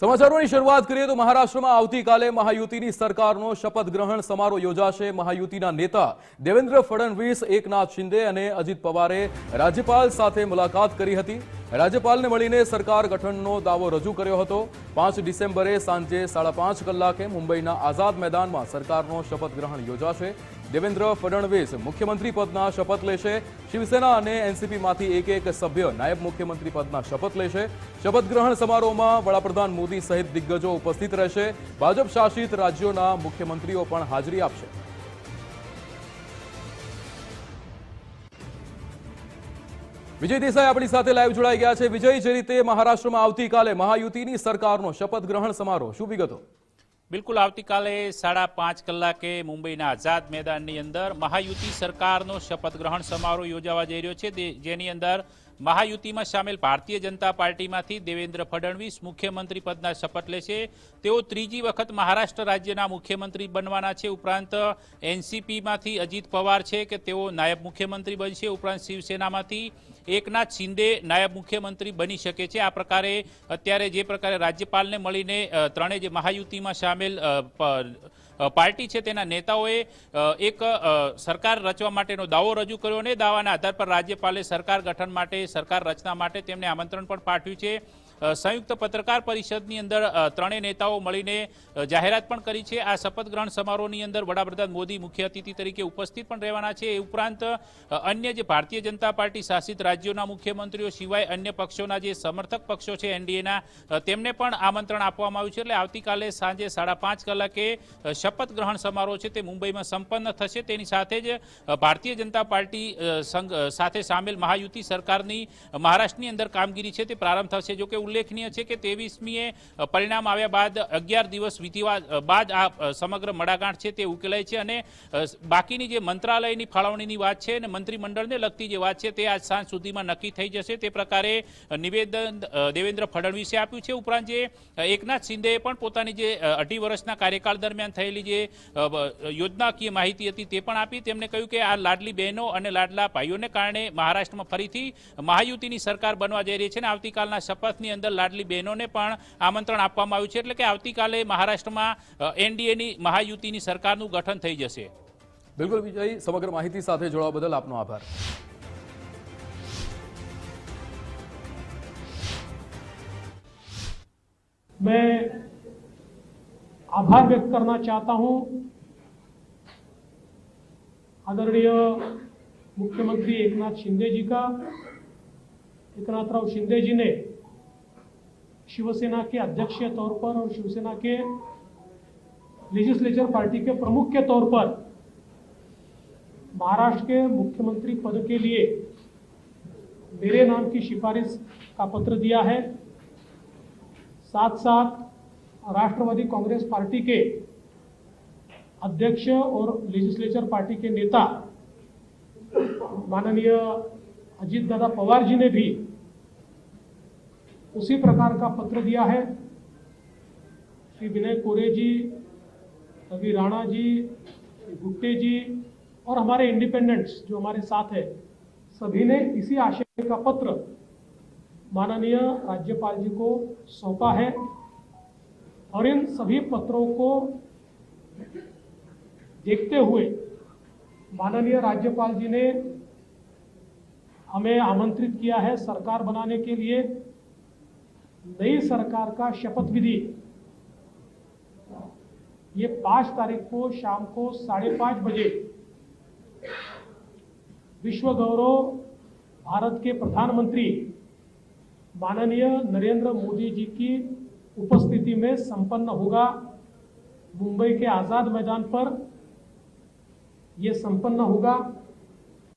સમાચારોની શરૂઆત કરીએ તો મહારાષ્ટ્રમાં આવતીકાલે મહાયુતિની સરકારનો શપથ ગ્રહણ સમારોહ યોજાશે। મહાયુતિના નેતા દેવેન્દ્ર ફડણવીસ, એકનાથ શિંદે અને અજીત પવારે રાજ્યપાલ સાથે મુલાકાત કરી હતી। રાજ્યપાલને મળીને સરકાર ગઠનનો દાવો રજૂ કર્યો હતો। 5 ડિસેમ્બરે સાંજે 5:30 કલાકે મુંબઈના આઝાદ મેદાનમાં સરકારનો શપથ ગ્રહણ યોજાશે। દેવેન્દ્ર ફડણવીસ મુખ્યમંત્રી પદના શપથ લેશે। શિવસેના અને એનસીપીમાંથી એક સભ્ય નાયબ મુખ્યમંત્રી પદના શપથ લેશે। શપથ ગ્રહણ સમારોહમાં વડાપ્રધાન મોદી સહિત દિગ્ગજો ઉપસ્થિત રહેશે। ભાજપ શાસિત રાજ્યોના મુખ્યમંત્રીઓ પણ હાજરી આપશે। વિજય દેસાઈ આપણી સાથે લાઈવ જોડાઈ ગયા છે। વિજય, જે રીતે મહારાષ્ટ્રમાં આવતીકાલે મહાયુતિની સરકારનો શપથ ગ્રહણ સમારોહ, શું વિગતો? બિલકુલ, આવતીકાલે 5:30 કલાકે મુંબઈના આઝાદ મેદાનની અંદર મહાયુતિ સરકારનો શપથ ગ્રહણ સમારોહ યોજાવા જઈ રહ્યો છે, જેની અંદર મહાયુતિમાં સામેલ ભારતીય જનતા પાર્ટીમાંથી દેવેન્દ્ર ફડણવીસ મુખ્યમંત્રી પદના શપથ લેશે। તેઓ ત્રીજી વખત મહારાષ્ટ્ર રાજ્યના મુખ્યમંત્રી બનવાના છે। ઉપરાંત એનસીપીમાંથી અજીત પવાર છે કે તેઓ નાયબ મુખ્યમંત્રી બનશે। ઉપરાંત શિવસેનામાંથી એકનાથ શિંદે નાયબ મુખ્યમંત્રી બની શકે છે। આ પ્રકારે અત્યારે જે પ્રકારે રાજ્યપાલને મળીને ત્રણેય જે મહાયુતિમાં સામેલ પાર્ટી છે તેના નેતાઓએ એક સરકાર રચવા માટેનો દાવો રજૂ કર્યો અને દાવાના આધાર પર રાજ્યપાલે સરકાર ગઠન માટે, સરકાર રચના માટે તેમને આમંત્રણ પણ પાઠવ્યું છે। સંયુક્ત પત્રકાર પરિષદની અંદર ત્રણેય નેતાઓ મળીને જાહેરાત પણ કરી છે। આ શપથ ગ્રહણ સમારોહની અંદર વડાપ્રધાન મોદી મુખ્ય અતિથિ તરીકે ઉપસ્થિત પણ રહેવાના છે। એ ઉપરાંત અન્ય જે ભારતીય જનતા પાર્ટી શાસિત રાજ્યોના મુખ્યમંત્રીઓ સિવાય અન્ય પક્ષોના જે સમર્થક પક્ષો છે એનડીએના, તેમને પણ આમંત્રણ આપવામાં આવ્યું છે। એટલે આવતીકાલે સાંજે 5:30 કલાકે શપથ ગ્રહણ સમારોહ છે તે મુંબઈમાં સંપન્ન થશે। તેની સાથે જ ભારતીય જનતા પાર્ટી સાથે સામેલ મહાયુતિ સરકારની મહારાષ્ટ્રની અંદર કામગીરી છે તે પ્રારંભ થશે। જો કે ઉલ્લેખનીય છે કે 23મીએ પરિણામ આવ્યા બાદ 11 દિવસ વીત્યા બાદ આ સમગ્ર મડાગાંઠ છે તે ઉકેલાય છે અને બાકીની જે મંત્રાલયની ફાળવણીની વાત છે અને મંત્રીમંડળને લગતી જે વાત છે તે આજ સાંજ સુધીમાં નક્કી થઈ જશે। તે પ્રકારે નિવેદન દેવેન્દ્ર ફડણવીસે આપ્યું છે। ઉપરાંત જે એકનાથ શિંદેએ પણ પોતાની જે 2.5 વર્ષના કાર્યકાળ દરમિયાન થયેલી જે યોજનાકીય માહિતી હતી તે પણ આપી। તેમણે કહ્યું કે આ લાડલી બહેનો અને લાડલા ભાઈઓને કારણે મહારાષ્ટ્રમાં ફરીથી મહાયુતિની સરકાર બનવા જઈ રહી છે અને આવતીકાલના શપથની અંદર લાડલી બહેનોને પણ આમંત્રણ આપવામાં આવ્યું છે। એટલે કે આવતીકાલે મહારાષ્ટ્રમાં એનડીએની મહાયુતિની સરકારનું ગઠન થઈ જશે। બિલકુલ વિજય, સમગ્ર માહિતી સાથે જોડાવા બદલ આપનો આભાર। मैं आभार व्यक्त करना चाहता हूं आदरणीय मुख्यमंत्री एकनाथ शिंदे जी का। एकनाथराव शिंदे जी ने शिवसेना के अध्यक्ष के तौर पर और शिवसेना के लेजिस्लेचर पार्टी के प्रमुख के तौर पर महाराष्ट्र के मुख्यमंत्री पद के लिए मेरे नाम की सिफारिश का पत्र दिया है। साथ साथ राष्ट्रवादी कांग्रेस पार्टी के अध्यक्ष और लेजिस्लेचर पार्टी के नेता माननीय अजीत दादा पवार जी ने भी उसी प्रकार का पत्र दिया है। श्री विनय कोरे जी, रवि राणा जी, श्री गुट्टे जी और हमारे इंडिपेंडेंट्स जो हमारे साथ है, सभी ने इसी आशय का पत्र माननीय राज्यपाल जी को सौंपा है और इन सभी पत्रों को देखते हुए माननीय राज्यपाल जी ने हमें आमंत्रित किया है सरकार बनाने के लिए। नई सरकार का शपथ विधि ये 5 तारीख को शाम को 5:30 बजे विश्व गौरव भारत के प्रधानमंत्री माननीय नरेंद्र मोदी जी की उपस्थिति में संपन्न होगा। मुंबई के आज़ाद मैदान पर यह संपन्न होगा।